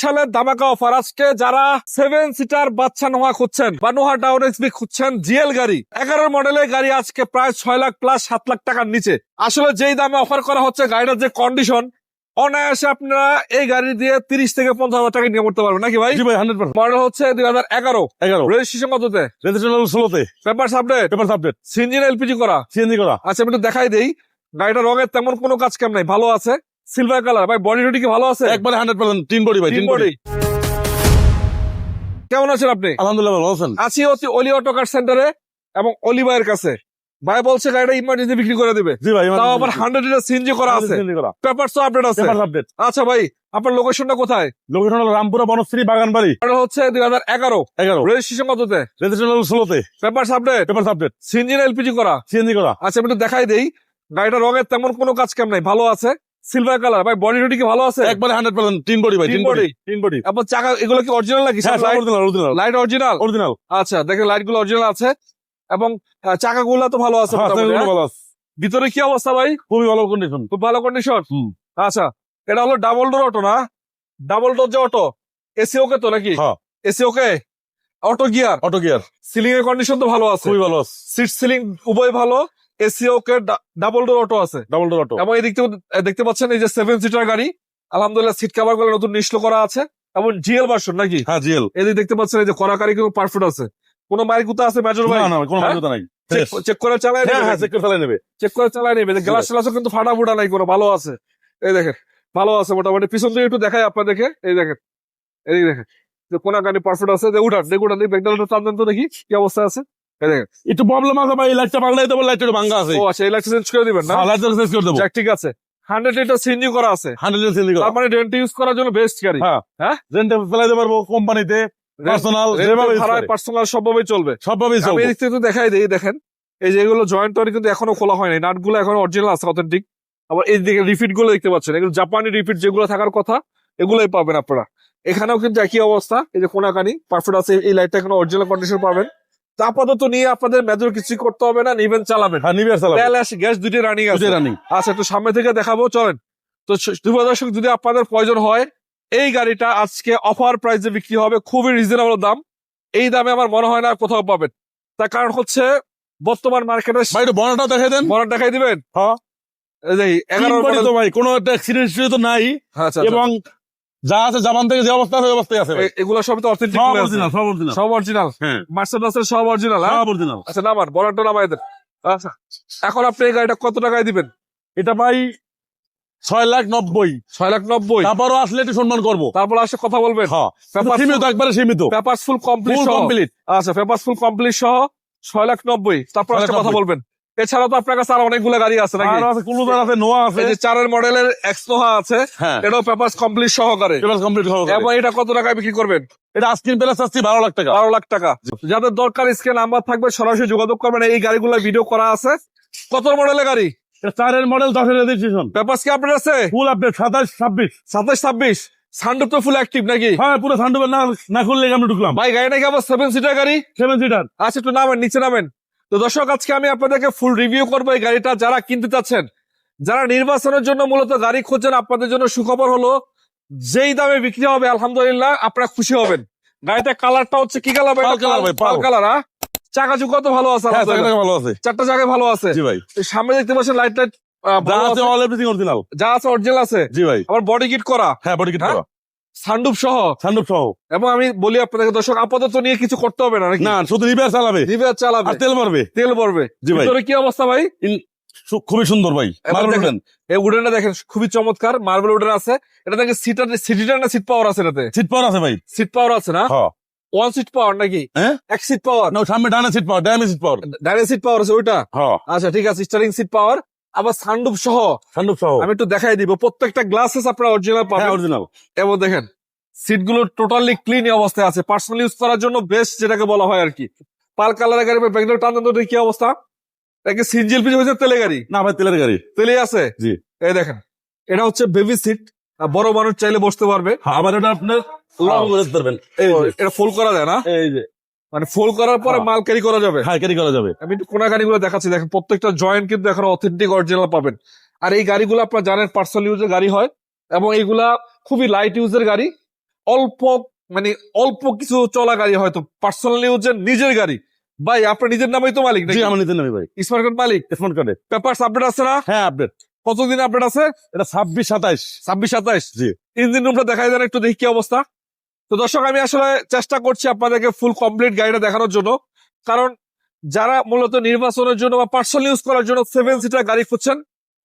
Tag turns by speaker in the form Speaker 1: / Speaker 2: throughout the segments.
Speaker 1: সালের ধামাকা অফার। আজকে যারা 7 সিটার বাচ্চা নোহা খুঁজছেন বা নোহা ডাউন এক্সবি খুঁজছেন, জিএল গাড়ি 11 মডেলের গাড়ি আজকে প্রায় 6 লাখ প্লাস 7 লাখ টাকার নিচে। আসলে যেই দামে অফার করা হচ্ছে, গাড়িটার যে কন্ডিশন, অনায়াসে আপনারা এই গাড়ি দিয়ে 30 থেকে 50,000 টাকা নিয়ে করতে পারবেন নাকি ভাই?
Speaker 2: জি ভাই 100%।
Speaker 1: মডেল হচ্ছে 2011। রেজিস্ট্রেশন কততে?
Speaker 2: রেজিস্ট্রেশন 16তে।
Speaker 1: Papers update?
Speaker 2: Papers update.
Speaker 1: CNG না এলপিজি করা?
Speaker 2: সিএনজি করা।
Speaker 1: আচ্ছা আমি একটু দেখাই দেই। গাড়িটা রঙের তেমন কোনো কাজ কাম নাই, ভালো আছে, সিলভার কালার। ভাই বডি টডি কি ভালো আছে?
Speaker 2: একবারে 100% টিন বডি ভাই, টিন বডি।
Speaker 1: কেমন আছেন আপনি?
Speaker 2: আলহামদুলিল্লাহ ভালো আছেন।
Speaker 1: আছি অলি অটো কার সেন্টারে এবং অলি ভাইয়ের কাছে। ভাই বলছে গাড়িটা ইমার্জেন্সি বিক্রি করে দিবে।
Speaker 2: জি ভাই,
Speaker 1: তাও আবার 100 লিটার সিএনজি করা আছে, পেপারস আপডেট আছে।
Speaker 2: Papers update.
Speaker 1: আচ্ছা ভাই, আপনার লোকেশনটা কোথায়?
Speaker 2: লোকেশন হলো রামপুরা বনশ্রী বাগানবাড়ি।
Speaker 1: মডেল হচ্ছে 2011।
Speaker 2: 11।
Speaker 1: রেজিস্ট্রেশন কততে?
Speaker 2: রেজিস্ট্রেশন 16তে।
Speaker 1: Papers update?
Speaker 2: Papers update.
Speaker 1: CNG না এলপিজি করা?
Speaker 2: সিএনজি করা।
Speaker 1: আচ্ছা আমি একটু দেখাই দেই। গাড়িটা রঙের তেমন কোনো কাজ কাম নাই, ভালো আছে, সিলভার কালার। ভাই বডি টডি কি ভালো আছে?
Speaker 2: একবারে 100% টিন বডি ভাই, টিন বডি। Tin body.
Speaker 1: আপনার চাকা এগুলো কি অরিজিনাল নাকি?
Speaker 2: অরিজিনাল।
Speaker 1: Light original?
Speaker 2: অরিজিনাল।
Speaker 1: আচ্ছা দেখেন, লাইট গুলো অরিজিনাল আছে এবং চাকাগুলো তো ভালো আছে মোটামুটি, হ্যাঁ?
Speaker 2: ভালো আছে।
Speaker 1: ভিতরে কি অবস্থা ভাই?
Speaker 2: খুবই ভালো কন্ডিশন।
Speaker 1: খুব ভালো কন্ডিশন। আচ্ছা, এটা হলো ডাবল ডোর অটো না? ডাবল ডোর যে অটো, এসি ওকে তো নাকি?
Speaker 2: হ্যাঁ।
Speaker 1: AC okay, auto gear.
Speaker 2: Auto gear.
Speaker 1: Ceiling এর কন্ডিশন তো ভালো আছে?
Speaker 2: খুবই ভালো আছে।
Speaker 1: সিট সিলিং উভয় ভালো, AC okay, double door auto আছে।
Speaker 2: Double door auto.
Speaker 1: এবং এই দিক থেকে দেখতে পাচ্ছেন এই যে 7 সিটার গাড়ি, আলহামদুলিল্লাহ সিট কভার গুলো নতুন নিশ্ল করা আছে এবং জিএল ভার্সন নাকি?
Speaker 2: হ্যাঁ জিএল।
Speaker 1: এদিকে দেখতে পাচ্ছেন এই যে করাকারি কিন্তু পারফেক্ট আছে। কোনো মায়ের কুতা আছে মেজর ভাই?
Speaker 2: না না, কোনো কথা নাই।
Speaker 1: চেক করে চালায় নেবে?
Speaker 2: হ্যাঁ চেক করে চালাই নেবে।
Speaker 1: চেক করে চালায় নেবে। গ্লাস ট্লাসও কিন্তু ফাটা ফুটা নাই, কোনো ভালো আছে। এই দেখেন ভালো আছে মোটামুটি। পিছন থেকে একটু দেখাই আপনাদেরকে, এই দেখেন, এই দেখেন যে কোন গাড়ি পারফেক্ট আছে। উঠান দেখুন, ব্যাগটা টান দেন তো দেখি কি অবস্থা আছে। এই দেখেন
Speaker 2: একটু প্রবলেম আছে ভাই, লাইটটা পাল্টাই দেবো, লাইটটা ভাঙা আছে।
Speaker 1: ও আচ্ছা, এই লাইটটা চেঞ্জ করে দিবেন না?
Speaker 2: লাইটটা চেঞ্জ করে দেবো।
Speaker 1: যাক ঠিক আছে। 100 লিটার সিএনজি করা আছে,
Speaker 2: 100 সিএনজি করা।
Speaker 1: তার মানে রেন্ট ইউজ করার জন্য বেস্ট গাড়ি।
Speaker 2: হ্যাঁ
Speaker 1: হ্যাঁ,
Speaker 2: রেন্টে ফেলাইতে পারবো, কোম্পানিতে, পার্সোনাল, যেভাবে
Speaker 1: পার্সোনাল সবভাবে চলবে।
Speaker 2: সবভাবে
Speaker 1: আমি
Speaker 2: চলবে।
Speaker 1: এদিক থেকে একটু দেখাই দিই। দেখেন এই যে এগুলো জয়েন্ট টয়েন্ট কিন্তু এখনো খোলা হয়নি, নাট গুলো এখনো অরিজিনাল আছে, অথেন্টিক। আবার এই দিকে রিফিট গুলো দেখতে পাচ্ছেন, এগুলো জাপানি রিফিট যেগুলো থাকার কথা, এগুলোই পাবেন আপনারা। এখানেও কিন্তু একই অবস্থা, এই যে কোনাকানি পারফেক্ট আছে। এই লাইটটা এখনো অরিজিনাল কন্ডিশন পাবেন। তা আপাতত নিয়ে আপনাদের মেজর কিছু করতে হবে না, নিবেন চালাবেন।
Speaker 2: হ্যাঁ নিবে চালাবো।
Speaker 1: গ্যাস দুটি রানিং আছে।
Speaker 2: রানিং।
Speaker 1: আচ্ছা একটু সামনে থেকে দেখাবো, চলেন। তো যুব দর্শক, যদি আপনাদের প্রয়োজন হয়, এই গাড়িটা আজকে অফার প্রাইসে বিক্রি হবে, খুবই রিজনেবল দাম। এই দামে আমার মনে হয় না কোথাও পাবেন। তার কারণ হচ্ছে বর্তমান মার্কেটে।
Speaker 2: ভাই একটু বর্ণাটা দেখাই দেন।
Speaker 1: বর্ণনা দেখাই দিবেন?
Speaker 2: হ্যাঁ।
Speaker 1: এই যে 11 মডেল
Speaker 2: তো ভাই কোনো একটা অ্যাক্সিডেন্ট তো নাই।
Speaker 1: আচ্ছা,
Speaker 2: এবং যা আছে জাপান থেকে যে অবস্থা আছে, অবস্থায় আছে।
Speaker 1: এগুলো সব তো অথেন্টিক,
Speaker 2: সব অরিজিনাল, সব অরিজিনাল।
Speaker 1: সব অরিজিনাল।
Speaker 2: হ্যাঁ
Speaker 1: মার্সেডিসের সব অরিজিনাল।
Speaker 2: সব অরিজিনাল।
Speaker 1: আচ্ছা নামান, বর্ণাটা নামাই দেন। আচ্ছা এখন আপনি এই গাড়িটা কত টাকায় দিবেন?
Speaker 2: এটা ভাই 6,90,000।
Speaker 1: 6,90,000।
Speaker 2: তারপরও আসলে একটু সম্মান করবো।
Speaker 1: তারপর আসে কথা বলবেন।
Speaker 2: হ্যাঁ সীমিত, একবারে সীমিত।
Speaker 1: Papers full complete
Speaker 2: full complete.
Speaker 1: আচ্ছা পেপারস ফুল কমপ্লিট সহ 6,90,000। তারপর আসে কথা বলবেন। এছাড়া তো আপনার কাছে আর অনেকগুলো গাড়ি আছে নাকি?
Speaker 2: আর আছে কুলুদার আছে, নোয়া আছে।
Speaker 1: এই যে 4 মডেলের এক্স নোহা আছে,
Speaker 2: হ্যাঁ
Speaker 1: এটাও পেপারস কমপ্লিট সহকারে।
Speaker 2: পেপারস কমপ্লিট হবে।
Speaker 1: এবং এটা কত টাকায় বিক্রি করবেন?
Speaker 2: এটা আজকের প্রাইস আছে 12 লাখ টাকা।
Speaker 1: 12 লাখ টাকা। যাদের দরকার স্ক্রিনে নাম্বার থাকবে, সরাসরি যোগাযোগ করবেন। এই গাড়িগুলো ভিডিও করা আছে। কত মডেলের গাড়ি?
Speaker 2: এটা 4 মডেল, 10 রেজিস্ট্রেশন।
Speaker 1: পেপারস কি আপনার আছে?
Speaker 2: Full update 27, 26।
Speaker 1: 27, 26। সানরুফ তো ফুল অ্যাক্টিভ নাকি?
Speaker 2: হ্যাঁ পুরো সানরুফ না খুললে আমরা ঢুকলাম।
Speaker 1: ভাই গাড়ি নাকি আবার 7 সিটার গাড়ি?
Speaker 2: 7 সিটার।
Speaker 1: আচ্ছা একটু নামেন, নিচে নামেন। তো দর্শক আজকে আমি আপনাদেরকে ফুল রিভিউ করবো এই গাড়িটা। যারা কিনতে চাচ্ছেন, যারা নির্বাচনের জন্য মূলত গাড়ি খুঁজছেন, আপনাদের জন্য সুখবর হলো যেই দামে বিক্রি হবে আলহামদুলিল্লাহ আপনারা খুশি হবেন। গাড়িটা কালারটা হচ্ছে কি কালার? পাল কালার। চাকা চুকা তো ভালো আছে?
Speaker 2: ভালো আছে,
Speaker 1: 4টা জায়গায় ভালো আছে।
Speaker 2: জি ভাই।
Speaker 1: সামনে দেখতে পাচ্ছেন লাইট টাইট
Speaker 2: যা আছে অল এভরিথিং অরিজিনাল।
Speaker 1: যা আছে অরিজিনাল আছে,
Speaker 2: জি ভাই।
Speaker 1: আবার বডি কিট করা।
Speaker 2: হ্যাঁ বডি কিট করা,
Speaker 1: সানরুফ সহ।
Speaker 2: সানরুফ সহ। এবং
Speaker 1: আমি বলি আপনাদের দর্শক, আপাতত নিয়ে কিছু করতে হবে না নাকি?
Speaker 2: না, শুধু রিভার চালাবে,
Speaker 1: রিভার চালাবে
Speaker 2: আর তেল ভরবে।
Speaker 1: তেল ভরবে।
Speaker 2: জি ভাই।
Speaker 1: ভিতরে কি অবস্থা ভাই?
Speaker 2: খুবই সুন্দর ভাই। Marble wooden.
Speaker 1: এই উডেনটা দেখেন খুবই চমৎকার, মার্বেল উডেন আছে। এটা থেকে সিটিটার না সিট পাওয়ার আছে? এটাতে
Speaker 2: সিট পাওয়ার আছে ভাই।
Speaker 1: সিট পাওয়ার আছে না?
Speaker 2: হ্যাঁ।
Speaker 1: 1 সিট পাওয়ার নাকি?
Speaker 2: হ্যাঁ
Speaker 1: 1 সিট পাওয়ার
Speaker 2: না, সামনে ডানে সিট পাওয়ার, ডানে seat power,
Speaker 1: direct seat power আছে ওইটা?
Speaker 2: হ্যাঁ।
Speaker 1: আচ্ছা ঠিক আছে, স্টারিং সিট পাওয়ার, আবার সানরুফ সহ।
Speaker 2: সানরুফ সহ
Speaker 1: আমি একটু দেখাই দিব। প্রত্যেকটা গ্লাসেস আপনারা অরিজিনাল পাবেন।
Speaker 2: হ্যাঁ অরিজিনাল।
Speaker 1: এবং দেখেন সিট গুলো টোটালি ক্লিন অবস্থায় আছে, পার্সোনাল ইউজ করার জন্য বেস্ট যেটাকে বলা হয় আর কি। পাল কালারের গাড়ি, ব্যাগটা টান দেন তো কি অবস্থা? এটা সিনজি এলপিজি হয়েছে তেলে গাড়ি?
Speaker 2: না ভাই তেলের গাড়ি।
Speaker 1: তেলে আছে?
Speaker 2: জি।
Speaker 1: এই দেখেন এটা হচ্ছে বেবি সিট, বড় মানুষ চাইলে বসতে পারবে।
Speaker 2: আবার এটা আপনার লং করে ধরবেন।
Speaker 1: এটা ফোল্ড করা যায় না?
Speaker 2: এই যে
Speaker 1: মানে ফোল্ড করার পরে মাল ক্যারি করা যাবে?
Speaker 2: হ্যাঁ ক্যারি করা যাবে।
Speaker 1: আমি একটু কোনা গাড়িগুলো দেখাচ্ছি, দেখেন প্রত্যেকটা জয়েন্ট কিন্তু এখন অথেন্টিক অরিজিনাল পাবেন। আর এই গাড়িগুলো আপনারা জানেন পার্সোনাল ইউজের গাড়ি হয় এবং এইগুলা খুবই লাইট ইউজের গাড়ি। অল্প মানে অল্প কিছু চলা গাড়ি হয়তো পার্সোনাল ইউজের নিজের গাড়ি, ভাই আপনার নিজের নামেই তো মালিক
Speaker 2: জি
Speaker 1: নাকি?
Speaker 2: আমার নিতে নেবে ভাই,
Speaker 1: স্মার্ট কার্ড মালিক,
Speaker 2: স্মার্ট কার্ডে।
Speaker 1: পেপারস আপডেট আছে না?
Speaker 2: হ্যাঁ আপডেট,
Speaker 1: কতদিন আপডেট আছে?
Speaker 2: এটা 26-27।
Speaker 1: 26-27।
Speaker 2: জি।
Speaker 1: ইঞ্জিন রুমটা দেখাই দেন একটু, দেখি কি অবস্থা। তো দর্শক আমি আসলে চেষ্টা করছি আপনাদেরকে ফুল কমপ্লিট গাড়িটা দেখানোর জন্য, কারণ যারা মূলত নির্বাচনের জন্য বা পার্সোনাল ইউজ করার জন্য 7 সিটার গাড়ি খুঁজছেন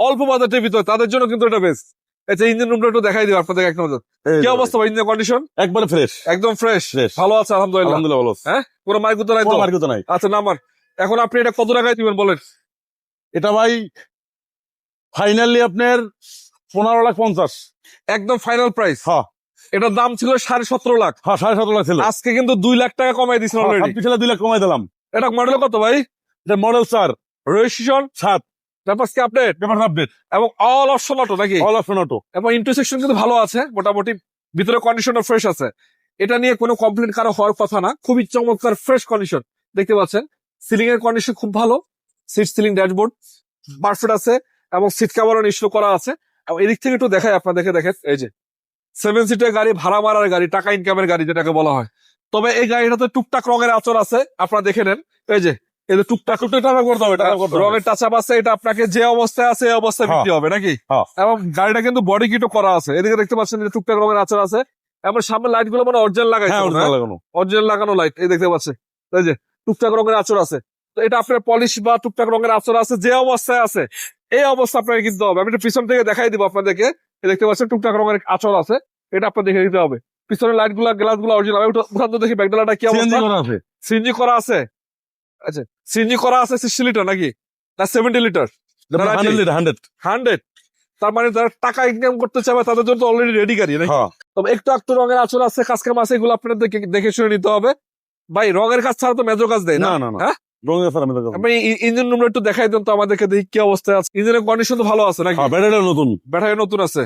Speaker 1: অল্প বাজেটের ভিতরে, তাদের জন্য কিন্তু এটা বেস্ট। আচ্ছা ইঞ্জিন রুমটা একটু দেখাই দিব আপনাদের এক নজর।
Speaker 2: এই
Speaker 1: কি
Speaker 2: যে
Speaker 1: অবস্থা ভাই, ইঞ্জিন কন্ডিশন?
Speaker 2: ভাই, একবারে ফ্রেশ,
Speaker 1: একদম ফ্রেশ,
Speaker 2: ফ্রেশ।
Speaker 1: ভালো আছে আলহামদুলিল্লাহ।
Speaker 2: আলহামদুলিল্লাহ ভালো আছে।
Speaker 1: হ্যাঁ কোনো মার্কুত নাই তো?
Speaker 2: কোনো মার্কেট নাই।
Speaker 1: আচ্ছা নাম্বার, এখন আপনি এটা কত টাকায় দিবেন বলেন?
Speaker 2: এটা ভাই ফাইনালি আপনার 15,50,000।
Speaker 1: একদম ফাইনাল প্রাইস।
Speaker 2: হ্যাঁ
Speaker 1: এটার দাম ছিল 17.5 লাখ,
Speaker 2: হ্যাঁ 17.5 ছিল।
Speaker 1: আজকে কিন্তু 2 লাখ টাকা কমাই দিয়েছেন অলরেডি।
Speaker 2: 2 লাখ কমাই দিলাম।
Speaker 1: এটা মডেল কত ভাই?
Speaker 2: এটা মডেল 4,
Speaker 1: রেজিস্ট্রেশন
Speaker 2: 7,
Speaker 1: পেপারস কি আপডেট
Speaker 2: পেপার আপডেট,
Speaker 1: এবং অল অপশন অটো নাকি?
Speaker 2: All option auto.
Speaker 1: এবং ইন্টারসেকশন কিন্তু ভালো আছে মোটামুটি, ভিতরে কন্ডিশনও ফ্রেশ আছে। এটা নিয়ে কোনো কমপ্লেন কারো হওয়ার কথা না, খুবই চমৎকার ফ্রেশ কন্ডিশন দেখতে পাচ্ছেন। সিলিং এর কন্ডিশন খুব ভালো, সিট সিলিং ড্যাশবোর্ড পারফেক্ট আছে এবং সিট কভারও ইনস্টল করা আছে। এবং এদিক থেকে একটু দেখাই আপনাদেরকে, দেখেন এই যে 7 সিটের গাড়ি, ভাড়া মারার গাড়ি, টাকা ইনকামের গাড়ি যেটাকে বলা হয়। তবে এই গাড়িটাতে টুকটাক রঙের আচর আছে, আপনারা দেখে নেন। এই যে এদের টুকটাক
Speaker 2: টাকা করতে হবে, টাকা করতে হবে।
Speaker 1: রঙের টাচ আপ আছে, এটা আপনাকে যে অবস্থায় আছে এই অবস্থায়
Speaker 2: হ্যাঁ।
Speaker 1: বিক্রি হবে নাকি?
Speaker 2: হ্যাঁ।
Speaker 1: এবং গাড়িটা কিন্তু বডি কিটও করা আছে, এদিকে দেখতে পাচ্ছেন যে টুকটাক রঙের আচর আছে। এবং সামনে লাইট গুলো মানে অরিজিনাল লাগাই,
Speaker 2: হ্যাঁ original লাগানো।
Speaker 1: অরিজিনাল লাগানো লাইট, এই দেখতে পাচ্ছেন। এই যে টুকটাক রঙের আচর আছে, তো এটা আপনার পলিশ বা টুকটাক রঙের আচর আছে, যে অবস্থায় আছে এই অবস্থা আপনাকে কিনতে হবে। আমি একটু পিছন থেকে দেখাই দিব আপনাদেরকে, এই দেখতে পাচ্ছেন টুকটাক রঙের আচর আছে, এটা আপনার দেখে দিতে হবে। পিছনের লাইট গুলা, গ্লাস গুলো অরিজিনাল। উঠান তো দেখি ব্যাগডালাটা কি
Speaker 2: CNG
Speaker 1: অবস্থা।
Speaker 2: করা আছে।
Speaker 1: সিএনজি করা আছে, আচ্ছা সিএনজি করা আছে 60 লিটার নাকি না 70 লিটার?
Speaker 2: 100 লিটার, 100।
Speaker 1: 100। তার মানে যারা টাকা ইনকাম করতে চাবে তাদের জন্য তো অলরেডি রেডি গাড়ি নাকি?
Speaker 2: হ্যাঁ
Speaker 1: তবে একটু একটু রঙের আচর আছে, কাজকাম আছে, এগুলো আপনাদের দেখে শুনে নিতে হবে। ভাই রঙের কাজ ছাড়া তো মেজর কাজ দেয় না।
Speaker 2: না না না,
Speaker 1: হ্যাঁ
Speaker 2: রঙের স্যার আমি দেখাবো।
Speaker 1: আপনি ইঞ্জিন রুমটা একটু দেখাই দেন তো আমাদেরকে, দেখি কি অবস্থায় আছে। ইঞ্জিনের কন্ডিশন তো ভালো আছে নাকি?
Speaker 2: হ্যাঁ ব্যাটারিটা নতুন।
Speaker 1: ব্যাটারি নতুন আছে,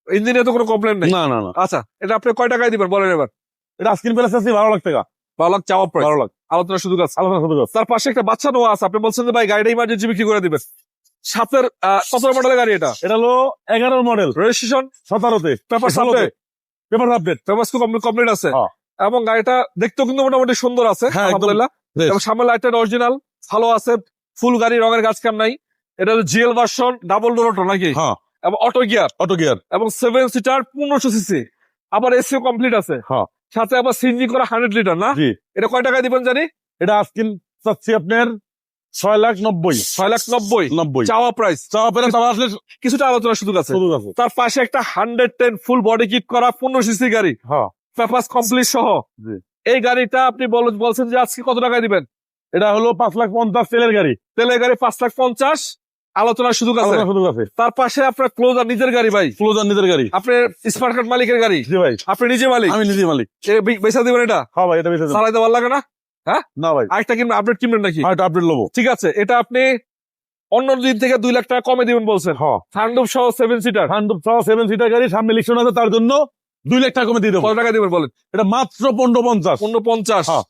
Speaker 1: ইঞ্জিনে তো কোনো কমপ্লেন নেই।
Speaker 2: না না না,
Speaker 1: আচ্ছা এটা আপনি কয় টাকায় দিবেন বলেন এবার?
Speaker 2: এটা আজকের প্রাইস আছে 12 লাখ টাকা।
Speaker 1: 12 লাখ চাওয়া প্রাইস,
Speaker 2: 12 লাখ
Speaker 1: আলোচনা সুযোগ আছে।
Speaker 2: আলাদা কত আছে?
Speaker 1: তার পাশে একটা বাচ্চা নোয়া আছে, আপনি বলছেন যে ভাই গাড়িটা ইমার্জেন্সি বিক্রি করে দিবেন। 7 কত মডেলের গাড়ি এটা?
Speaker 2: এটা হলো 11 মডেল,
Speaker 1: রেজিস্ট্রেশন
Speaker 2: 17তে,
Speaker 1: পেপার
Speaker 2: 16তে, পেপার আপডেট।
Speaker 1: পেপারস কমপ্লিট আছে।
Speaker 2: হ্যাঁ।
Speaker 1: এবং গাড়িটা দেখতেও কিন্তু মোটামুটি সুন্দর আছে
Speaker 2: হ্যাঁ, একদম
Speaker 1: আলহামদুলিল্লাহ।
Speaker 2: fresh।
Speaker 1: এবং সামনে লাইটটা অরিজিনাল ভালো আছে, ফুল গাড়ি, রঙের কাজ কাম নাই। এটা হলো GL version, double door auto নাকি?
Speaker 2: হ্যাঁ
Speaker 1: এবং অটো গিয়ার
Speaker 2: অটো গিয়ার।
Speaker 1: এবং 7 সিটার 1500 সিসি, আবার এসিও কমপ্লিট আছে,
Speaker 2: হ্যাঁ
Speaker 1: সাথে আবার সিএনজি করা 100 লিটার না?
Speaker 2: জি।
Speaker 1: এটা কয় টাকায় দিবেন জানি?
Speaker 2: এটা আজকিন চাচ্ছি আপনার 6,90,000।
Speaker 1: 6,90,000
Speaker 2: 90
Speaker 1: চাওয়া প্রাইস,
Speaker 2: চাওয়া পেলে তাও আসলে
Speaker 1: কিছুটা আলোচনার সুযোগ আছে।
Speaker 2: সুযোগ আছে।
Speaker 1: তার পাশে একটা 110 ফুল বডি কিট করা 15 সিসি গাড়ি,
Speaker 2: হ্যাঁ
Speaker 1: পেপারস কমপ্লিট সহ।
Speaker 2: জি।
Speaker 1: এই গাড়িটা আপনি বলছেন যে আজকে কত টাকায় দিবেন?
Speaker 2: এটা হলো 5,50,000 তেলের গাড়ি।
Speaker 1: তেলের গাড়ি 5,50,000, আলোচনার সুযোগ আছে।
Speaker 2: আলাদা সুযোগ আছে।
Speaker 1: তার পাশে আপনার ক্লোজার নিজের গাড়ি, ভাই
Speaker 2: ক্লোজার নিজের গাড়ি।
Speaker 1: আপনার স্মার্ট কার্ড মালিকের গাড়ি,
Speaker 2: জি ভাই
Speaker 1: আপনি নিজে মালিক,
Speaker 2: আমি নিজে মালিক।
Speaker 1: বেচা দিবেন এটা?
Speaker 2: হ্যাঁ ভাই এটা বেশি দেন।
Speaker 1: চালাইতে ভালো লাগে না?
Speaker 2: না ভাই
Speaker 1: আরেকটা কিনবেন, আপডেট কিনবেন নাকি?
Speaker 2: হ্যাঁ এটা আপডেট লবো।
Speaker 1: ঠিক আছে, এটা আপনি অন্য দিন থেকে 2 লাখ টাকা কমে দিবেন বলছেন।
Speaker 2: হ্যাঁ
Speaker 1: সানরুফ সহ 7 সিটার
Speaker 2: 7 সিটার গাড়ি, সামনে ইলেকশন আছে তার জন্য 2 লাখ টাকা কমে দিয়ে দেবো।
Speaker 1: কত টাকা দিবেন বলেন?
Speaker 2: এটা মাত্র 15,50।
Speaker 1: 15,50
Speaker 2: হ্যাঁ।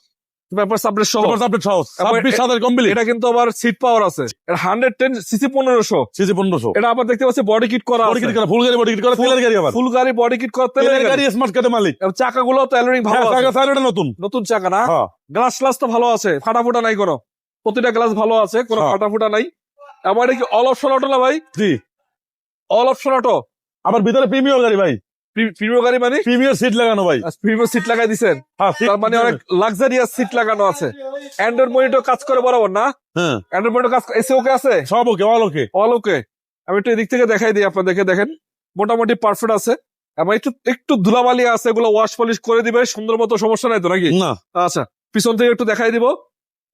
Speaker 1: ব্যাপার আপডেট সহ।
Speaker 2: আপডেট সহ
Speaker 1: এবং
Speaker 2: 26,000 কমপ্লিট।
Speaker 1: এটা কিন্তু আবার সিট পাওয়ার আছে, এটা 110 সিসি 1500।
Speaker 2: সিসি 1500।
Speaker 1: এটা আবার দেখতে পাচ্ছি বডি কিট করা
Speaker 2: বডি
Speaker 1: আছে,
Speaker 2: কিট করা, ফুল গাড়ি বডি কিট করা, তেলের গাড়ি আবার।
Speaker 1: ফুল গাড়ি বডি কিট করা,
Speaker 2: তেলের
Speaker 1: তেলের
Speaker 2: গাড়ি,
Speaker 1: গাড়ি।
Speaker 2: স্মার্ট কার্ডের মালিক।
Speaker 1: এবং চাকাগুলো তো অ্যালোরিং ভালো
Speaker 2: হ্যাঁ
Speaker 1: আছে,
Speaker 2: চাকা সাইডটা নতুন।
Speaker 1: নতুন চাকা না?
Speaker 2: হ্যাঁ
Speaker 1: গ্লাস গ্লাস তো ভালো আছে, ফাটাফুটা নাই কোনো, প্রতিটা গ্লাস ভালো আছে, কোনো
Speaker 2: হ্যাঁ।
Speaker 1: ফাটাফুটা নাই। আমার কি অল অপশন অটো না ভাই?
Speaker 2: জি।
Speaker 1: অল অপশন অটো,
Speaker 2: আবার ভিতরে প্রিমিয়ার গাড়ি ভাই,
Speaker 1: প্রিমিয়ার গাড়ি মানে
Speaker 2: প্রিমিয়ার সিট লাগানো ভাই।
Speaker 1: প্রিমিয়ার সিট লাগাই দিছেন,
Speaker 2: হ্যাঁ
Speaker 1: তার মানে অনেক লাক্সারিয়াস সিট লাগানো আছে। অ্যান্ড্রয়েড মনিটর কাজ করে বরাবর না?
Speaker 2: হ্যাঁ
Speaker 1: অ্যান্ড্রয়েড মনিটর কাজ এসে ওকে আছে,
Speaker 2: সব ওকে, অল ওকে।
Speaker 1: অল ওকে। আমি একটু এদিক থেকে দেখাই দিই আপনাদেরকে, দেখেন মোটামুটি পারফেক্ট আছে। এবং একটু একটু ধুলাবালি আছে, এগুলো ওয়াশ পলিশ করে দিবে সুন্দর মতো, সমস্যা নাই তো নাকি?
Speaker 2: না
Speaker 1: আচ্ছা পিছন থেকে একটু দেখাই দিব,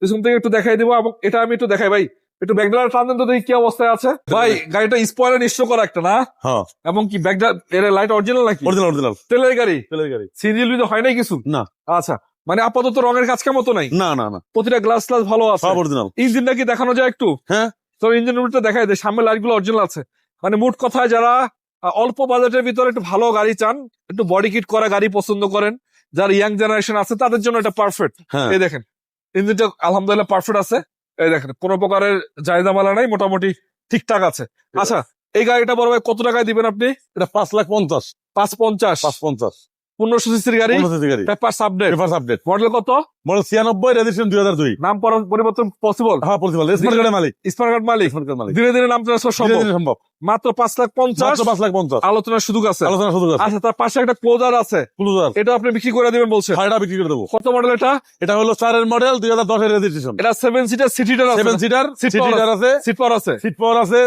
Speaker 1: পিছন থেকে একটু দেখাই দিব। এবং এটা আমি একটু দেখাই ভাই, একটু ব্যাগডালার টান দেন তো দেখি কি অবস্থায় আছে। ভাই গাড়িটা স্পয়লার নিশ্চয় করা একটা না?
Speaker 2: হ্যাঁ
Speaker 1: এবং কি ব্যাগডাল এর লাইট অরিজিনাল নাকি?
Speaker 2: অরিজিনাল অরিজিনাল
Speaker 1: তেলের গাড়ি,
Speaker 2: তেলের গাড়ি।
Speaker 1: সিরিয়াল তো হয় নাই কিছু?
Speaker 2: না।
Speaker 1: আচ্ছা মানে আপাতত রঙের কাজ কেমন তো নাই,
Speaker 2: না না না,
Speaker 1: প্রতিটা গ্লাস গ্লাস ভালো আছে।
Speaker 2: সব অরিজিনাল।
Speaker 1: ইঞ্জিনটা কি দেখানো যায় একটু?
Speaker 2: হ্যাঁ।
Speaker 1: তো ইঞ্জিন রুমটা দেখাই দেয়, সামনে লাইট গুলো অরিজিনাল আছে। মানে মোট কথায় যারা অল্প বাজেটের ভিতরে একটু ভালো গাড়ি চান, একটু বডি কিট করা গাড়ি পছন্দ করেন, যারা ইয়াং জেনারেশন আছে তাদের জন্য এটা পারফেক্ট।
Speaker 2: হ্যাঁ
Speaker 1: এই দেখেন ইঞ্জিনটা আলহামদুলিল্লাহ পারফেক্ট আছে, এই দেখেন কোনো প্রকারের জায়দামালা নাই, মোটামুটি ঠিকঠাক আছে। আচ্ছা এই গাড়িটা বড় ভাই কত টাকায় দিবেন আপনি?
Speaker 2: এটা 5,50,000।
Speaker 1: 550।
Speaker 2: 550।
Speaker 1: 1500 সিসির গাড়ি,
Speaker 2: 15 সিসি গাড়ি,
Speaker 1: paper update,
Speaker 2: papers update,
Speaker 1: model কত?
Speaker 2: Model 96, registration 2002।
Speaker 1: নাম পরিবর্তন পসিবল?
Speaker 2: হ্যাঁ পসিবল, স্মার্ট কার্ডের মালিক,
Speaker 1: স্মার্ট কার্ড মালিক,
Speaker 2: স্মার্ট কার্ড মালিক,
Speaker 1: ধীরে ধীরে নাম ট্রান্সফার
Speaker 2: ধীরে
Speaker 1: সম্ভব।
Speaker 2: ধীরে সম্ভব।
Speaker 1: মাত্র 5,50,000,
Speaker 2: মাত্র 5,50,000
Speaker 1: আলোচনার সুযোগ আছে।
Speaker 2: আলোচনা সুযোগ আছে।
Speaker 1: আচ্ছা, তার পাশে একটা ক্লোজার আছে,
Speaker 2: ক্লুজার
Speaker 1: এটা আপনি বিক্রি করে দিবেন বলছেন,
Speaker 2: ছয়টা বিক্রি করে দেবো।
Speaker 1: কত মডেল এটা?
Speaker 2: এটা হলো 4 মডেল, 2010 রেজিস্ট্রেশন,
Speaker 1: এটা 7 সিটার, সিটিটার আছে,
Speaker 2: 7 seater,
Speaker 1: Seat
Speaker 2: seat
Speaker 1: power
Speaker 2: seater আছে,
Speaker 1: সিট পাওয়ার আছে,
Speaker 2: সিট পাওয়ার আছে,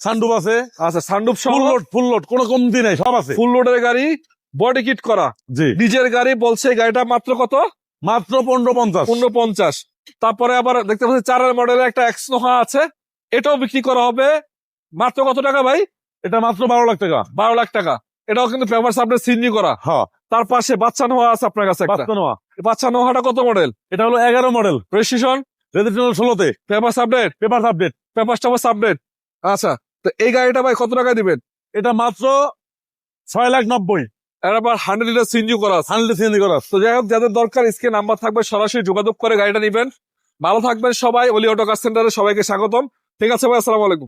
Speaker 2: সানরুফ আছে,
Speaker 1: আচ্ছা সানরুফ সহ
Speaker 2: ফুল লোড, কোনো কমতি নাই, সব আছে।
Speaker 1: ফুল লোডের গাড়ি, বডি কিট করা,
Speaker 2: জি,
Speaker 1: নিজের গাড়ি বলছে। এই গাড়িটা মাত্র কত?
Speaker 2: মাত্র 1550।
Speaker 1: 1550। তারপরে আবার দেখতে পাচ্ছি 4 মডেলের একটা এক্স নোহা আছে, এটাও বিক্রি করা হবে মাত্র কত টাকা ভাই?
Speaker 2: এটা মাত্র 12 লাখ টাকা।
Speaker 1: 12 লাখ টাকা। এটাও কিন্তু পেপার সাবডেট সিনজি করা।
Speaker 2: হ্যাঁ,
Speaker 1: তার পাশে বাচ্চা নোহা আছে আপনার কাছে একটা।
Speaker 2: বাচ্চা নেওয়া।
Speaker 1: বাচ্চা নোহাটা কত মডেল?
Speaker 2: এটা হলো 11 মডেল,
Speaker 1: রেজিস্ট্রেশন,
Speaker 2: রেজিস্ট্রেশন 16তে,
Speaker 1: পেপার সাবডেট,
Speaker 2: পেপারস আপডেট।
Speaker 1: আপডেট। আচ্ছা, তো এই গাড়িটা ভাই কত টাকা দিবেন?
Speaker 2: এটা মাত্র 6,90,000।
Speaker 1: এর আবার 100 লিটার সিনজি করা আছে।
Speaker 2: 100 সিএনজি করা।
Speaker 1: তো যাই হোক, যাদের দরকার স্ক্রিন নাম্বার থাকবে, সরাসরি যোগাযোগ করে গাড়িটা নিবেন। ভালো থাকবেন সবাই। অলি অটো কার সেন্টারে সবাইকে স্বাগতম। ঠিক আছে ভাই, আসসালামু আলাইকুম।